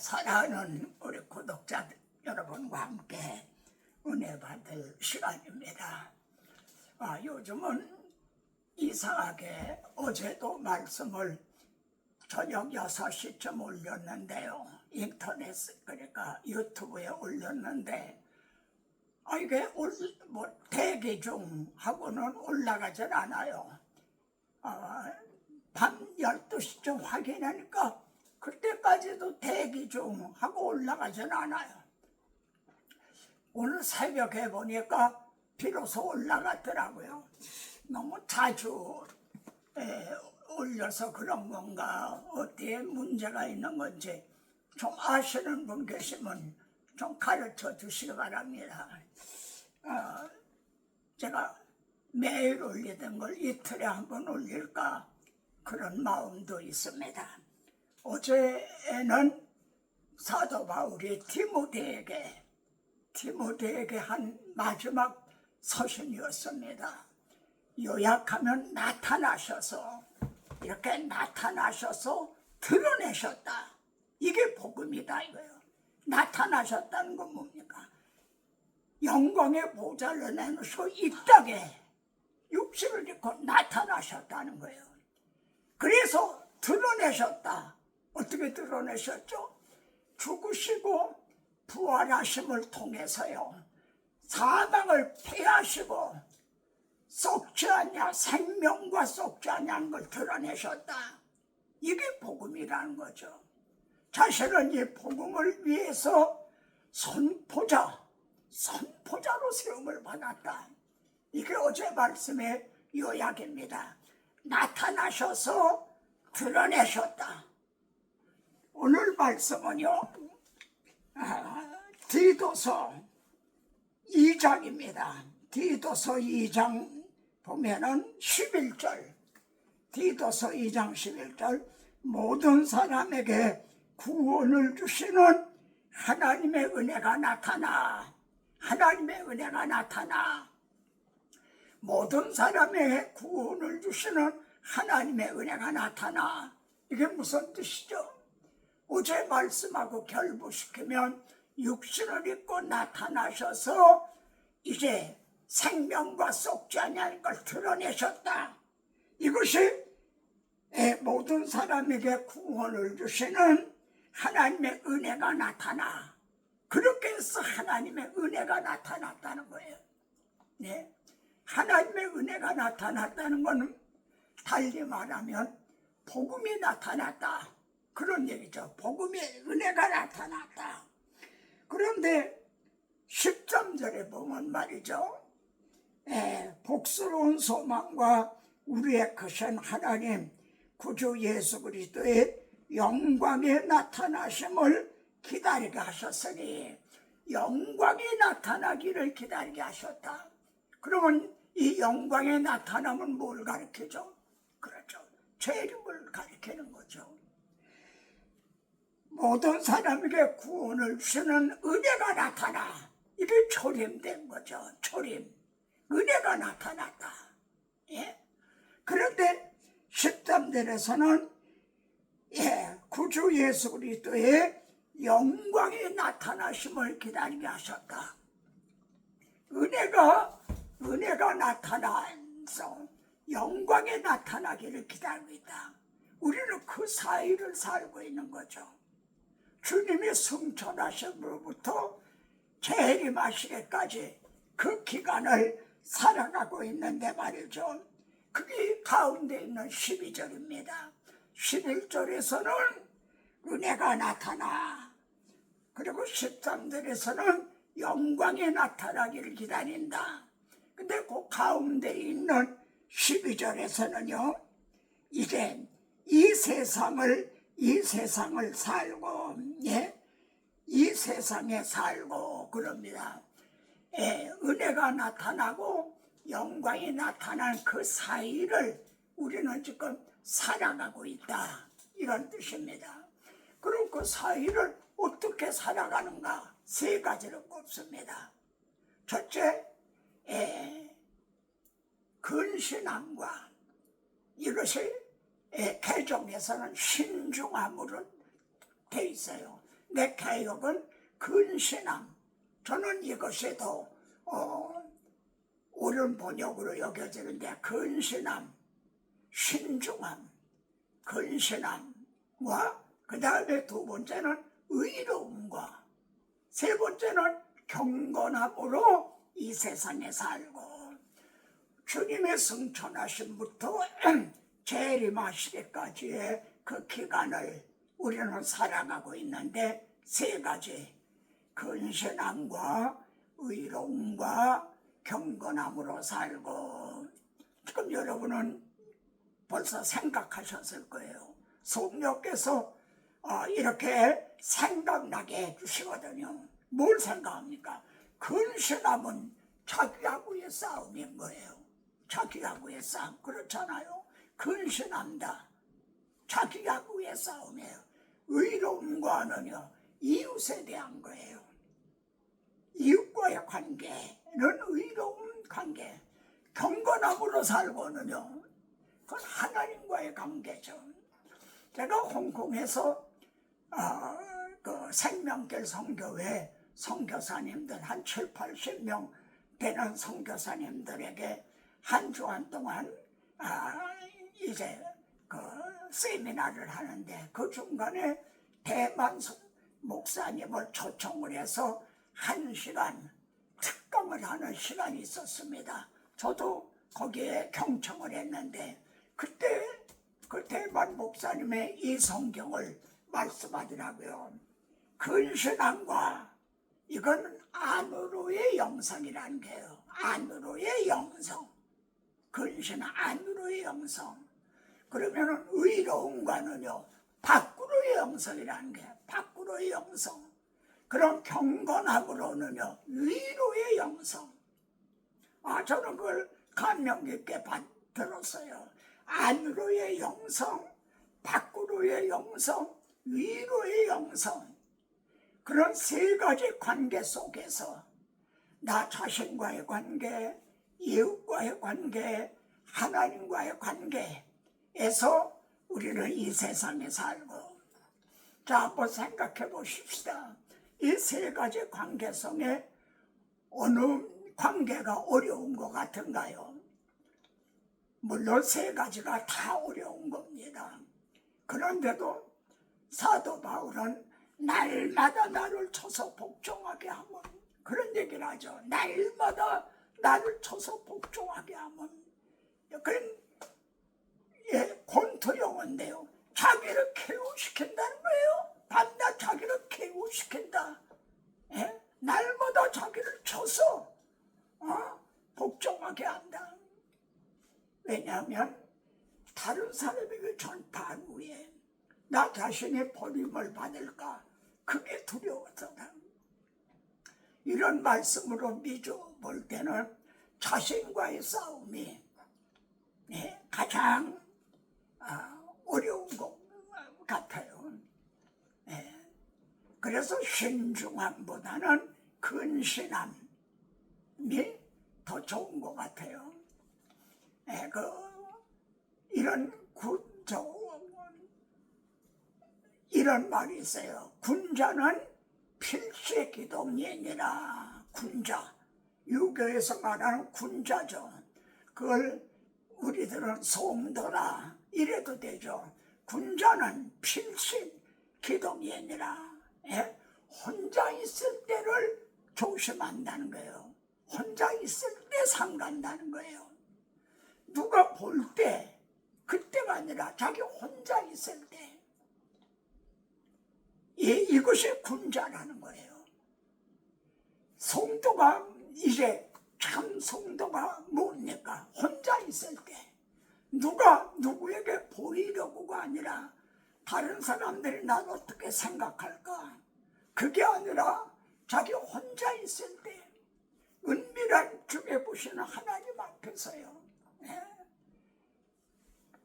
사랑하는 우리 구독자 여러분과 함께 은혜 받을 시간입니다. 요즘은 이상하게 어제도 말씀을 저녁 6시쯤 올렸는데요. 인터넷 그러니까 유튜브에 올렸는데 이게 대기 중 하고는 올라가질 않아요. 밤 12시쯤 확인하니까 그때까지도 대기 중 하고 올라가질 않아요. 오늘 새벽에 보니까 비로소 올라갔더라고요. 너무 자주 올려서 그런 건가, 어디에 문제가 있는 건지 좀 아시는 분 계시면 좀 가르쳐 주시기 바랍니다. 제가 매일 올리던 걸 이틀에 한 번 올릴까 그런 마음도 있습니다. 어제는 사도 바울이 디모데에게 한 마지막 서신이었습니다. 요약하면 이렇게 나타나셔서 드러내셨다. 이게 복음이다 이거예요. 나타나셨다는 건 뭡니까? 영광의 보좌를 내놓으시고 이 땅에 육신을 입고 나타나셨다는 거예요. 그래서 드러내셨다. 어떻게 드러내셨죠? 죽으시고 부활하심을 통해서요. 사망을 패하시고 썩지 않냐, 생명과 썩지 않냐는 걸 드러내셨다. 이게 복음이라는 거죠. 자신은 이 복음을 위해서 선포자로 세움을 받았다. 이게 어제 말씀의 요약입니다. 나타나셔서 드러내셨다. 오늘 말씀은요, 디도서 2장입니다. 디도서 2장 보면은 11절, 디도서 2장 11절, 모든 사람에게 구원을 주시는 하나님의 은혜가 나타나, 모든 사람에게 구원을 주시는 하나님의 은혜가 나타나. 이게 무슨 뜻이죠? 어제 말씀하고 결부시키면 육신을 입고 나타나셔서 이제 생명과 썩지 않냐는 걸 드러내셨다. 이것이 모든 사람에게 구원을 주시는 하나님의 은혜가 나타나. 그렇게 해서 하나님의 은혜가 나타났다는 거예요. 네. 하나님의 은혜가 나타났다는 것은 달리 말하면 복음이 나타났다. 그런 얘기죠. 복음의 은혜가 나타났다. 그런데 13절에 보면 말이죠. 복스러운 소망과 우리의 크신 하나님 구주 예수 그리스도의 영광에 나타나심을 기다리게 하셨으니, 영광이 나타나기를 기다리게 하셨다. 그러면 이 영광의 나타남은 뭘 가리키죠? 그렇죠. 재림을 가리키는 거죠. 모든 사람에게 구원을 주시는 은혜가 나타나. 이게 초림된 거죠. 초림. 은혜가 나타났다. 예? 그런데 13절에서는 구주 예수 그리스도의 영광이 나타나심을 기다리게 하셨다. 은혜가 나타나서 영광이 나타나기를 기다리고 있다. 우리는 그 사이를 살고 있는 거죠. 주님이 승천하심으로부터 재림하시기까지 그 기간을 살아가고 있는데 말이죠. 그게 가운데 있는 12절입니다. 11절에서는 은혜가 나타나, 그리고 13절에서는 영광이 나타나기를 기다린다. 근데 그 가운데 있는 12절에서는요, 이제 이 세상을 살고, 이 세상에 살고 그럽니다. 은혜가 나타나고 영광이 나타난 그 사이를 우리는 지금 살아가고 있다. 이런 뜻입니다. 그럼 그 사이를 어떻게 살아가는가? 세 가지를 꼽습니다. 첫째, 근신함과, 이것이 개정에서는 신중함으로 돼 있어요. 내 개혁은 근신함. 저는 이것이 더 옳은 번역으로 여겨지는데, 근신함, 신중함, 근신함과 그 다음에 두 번째는 의로움과 세 번째는 경건함으로 이 세상에 살고, 주님의 승천하심부터 재림하시기까지의 그 기간을 우리는 살아가고 있는데, 세 가지 근신함과 의로움과 경건함으로 살고. 지금 여러분은 벌써 생각하셨을 거예요. 성령께서 이렇게 생각나게 해주시거든요. 뭘 생각합니까? 근신함은 자기하고의 싸움인 거예요. 자기하고의 싸움. 그렇잖아요. 근신한다. 자기하고의 싸움이에요. 의로움과는요, 이웃에 대한 거예요. 이웃과의 관계는 의로운 관계. 경건함으로 살고는요, 그건 하나님과의 관계죠. 제가 홍콩에서 그 생명길 선교회 선교사님들 한 7, 80명 되는 선교사님들에게 한 주간 동안 이제 그 세미나를 하는데, 그 중간에 대만 목사님을 초청을 해서 1시간 특강을 하는 시간이 있었습니다. 저도 거기에 경청을 했는데, 그때 그 대만 목사님의 이 성경을 말씀하더라고요. 근신함과 이건 안으로의 영성이라는 게요. 안으로의 영성. 근신은 안으로의 영성. 그러면은 의로움과는요, 밖으로의 영성이라는 게, 밖으로의 영성. 그런 경건함으로는요, 위로의 영성. 저는 그걸 감명 깊게 들었어요. 안으로의 영성, 밖으로의 영성, 위로의 영성. 그런 세 가지 관계 속에서 나 자신과의 관계, 이웃과의 관계, 하나님과의 관계에서 우리는 이 세상에 살고. 자, 한번 생각해 보십시다. 이 세 가지 관계성에 어느 관계가 어려운 것 같은가요? 물론 세 가지가 다 어려운 겁니다. 그런데도 사도 바울은 날마다 나를 쳐서 복종하게 하면, 그런 얘기를 하죠. 날마다 나를 쳐서 복종하게 하면. 그건 권투용어인데요, 자기를 KO시킨다는 거예요. 밤낮 자기를 KO시킨다. 날마다 자기를 쳐서 복종하게 한다. 왜냐하면 다른 사람에게 전파한 후에 나 자신이 버림을 받을까, 그게 두려워서다. 이런 말씀으로 맺어볼 때는 자신과의 싸움이 가장 어려운 것 같아요. 그래서 신중함보다는 근신함이 더 좋은 것 같아요. 이런 말이 있어요. 군자는 필시 기동이니라. 군자, 유교에서 말하는 군자죠. 그걸 우리들은 송도라 이래도 되죠. 군자는 필시 기동이니라. 혼자 있을 때를 조심한다는 거예요. 혼자 있을 때 상간다는 거예요. 누가 볼 때, 그때가 아니라 자기 혼자 있을 때. 이것이 군자라는 거예요. 성도가, 이제 참 성도가 뭡니까? 혼자 있을 때. 누가 누구에게 보이려고가 아니라 다른 사람들이 날 어떻게 생각할까? 그게 아니라 자기 혼자 있을 때 은밀한 중에 보시는 하나님 앞에서요,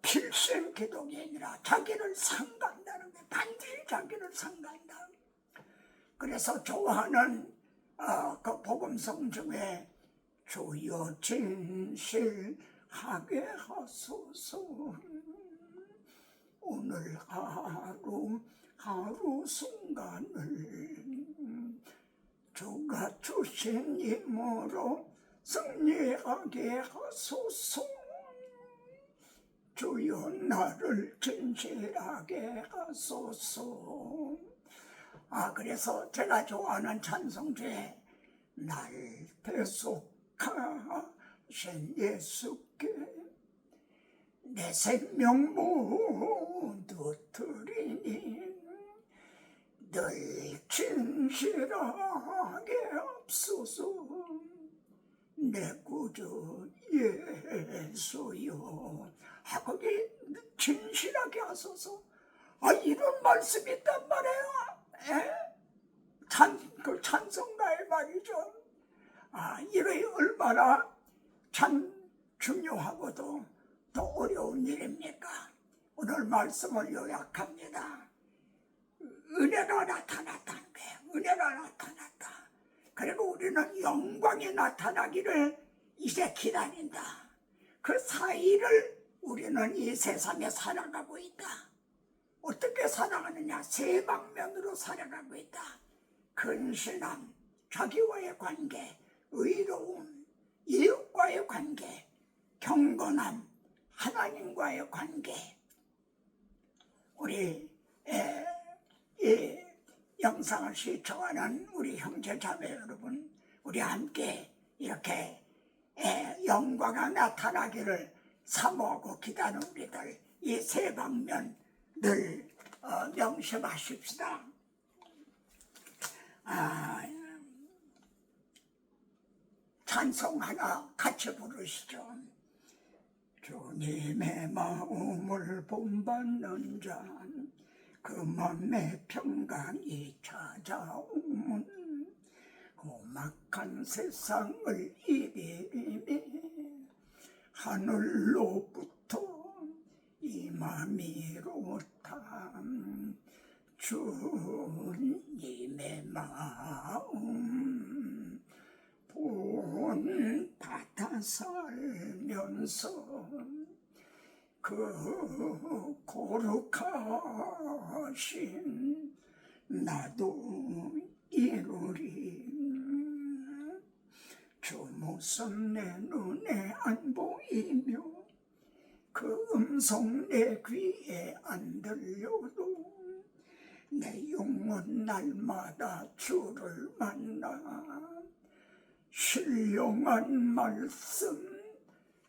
필생 기동이 아니라 자기를 상간다는 게, 반드시 자기를 상간다. 그래서 좋아하는 그 복음성 중에 주여 진실하게 하소서, 오늘 하루 순간을 주가 주신 힘으로 승리하게 하소서. 주여 나를 진실하게 하소서. 그래서 제가 좋아하는 찬송 중에 날 대속하신 예수께 내 생명 모두 드리니 늘 진실하게 앞서서 내 구주 예수여. 거기 진실하게 하소서. 이런 말씀이 있단 말이에요. 그 찬송가의 말이죠. 이게 얼마나 참 중요하고도 또 어려운 일입니까? 오늘 말씀을 요약합니다. 은혜가 나타났다는 거예요. 은혜가 나타났다. 그리고 우리는 영광이 나타나기를 이제 기다린다. 그 사이를 우리는 이 세상에 살아가고 있다. 어떻게 살아가느냐? 세 방면으로 살아가고 있다. 근신함, 자기와의 관계, 의로움, 이웃과의 관계, 경건함, 하나님과의 관계. 우리 이 영상을 시청하는 우리 형제 자매 여러분, 우리 함께 이렇게 영광이 나타나기를 사모하고 기다리는 우리들, 이 세 방면 늘 명심하십시다. 찬송 하나 같이 부르시죠. 주님의 마음을 본받는 자, 그 맘의 평강이 찾아오면 험악한 세상을 이기리니 하늘로부터 임함이로다. 주님의 마음 본받아 살면서 그 거룩하신 나도 이루리. 주 모습 내 눈에 안 보이며 그 음성 내 귀에 안 들려도 내 영혼 날마다 주를 만나 신령한 말씀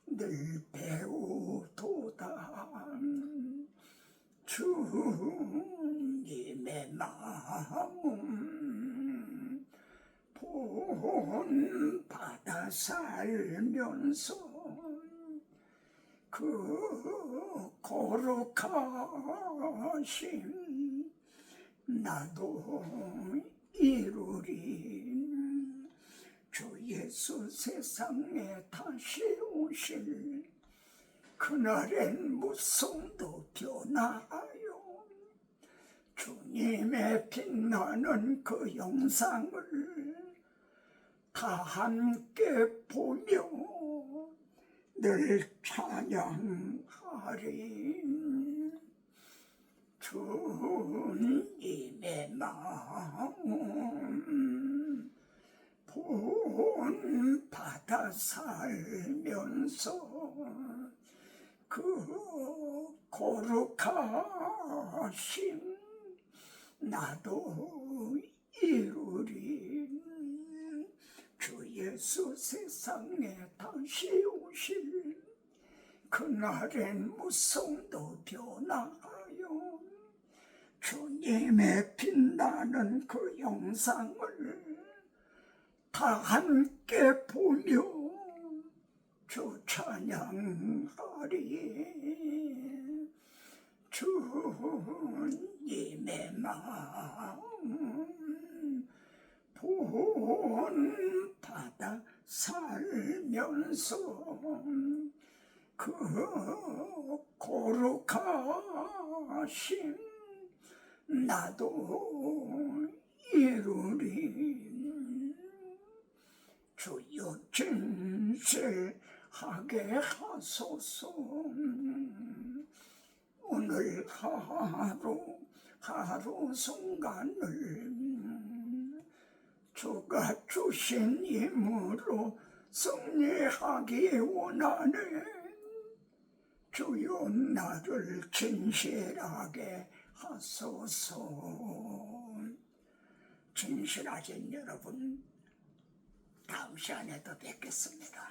늘 배우도다. 주님의 마음 본받아 살면서 그 거룩하신 나도 이루리. 주 예수 세상에 다시 오실 그날엔 무성도 변하여 주님의 빛나는 그 영상을 다 함께 보며 늘 찬양하리. 주님의 마음 본받아 살면서 그 거룩하신 나도 이루리. 주 예수 세상에 다시 오실 그날엔 무성도 변하여 주님의 빛나는 그 영상을 다 함께 보며 주 찬양하리. 주님의 마음 본받아 살면서 그 거룩하신 나도 이루리. 주여 진실하게 하소서. 오늘 하루 순간을 주가 주신 힘으로 승리하기 원하네. 주여 나를 진실하게 하소서. 진실하신 여러분, 다음 시간에도 뵙겠습니다.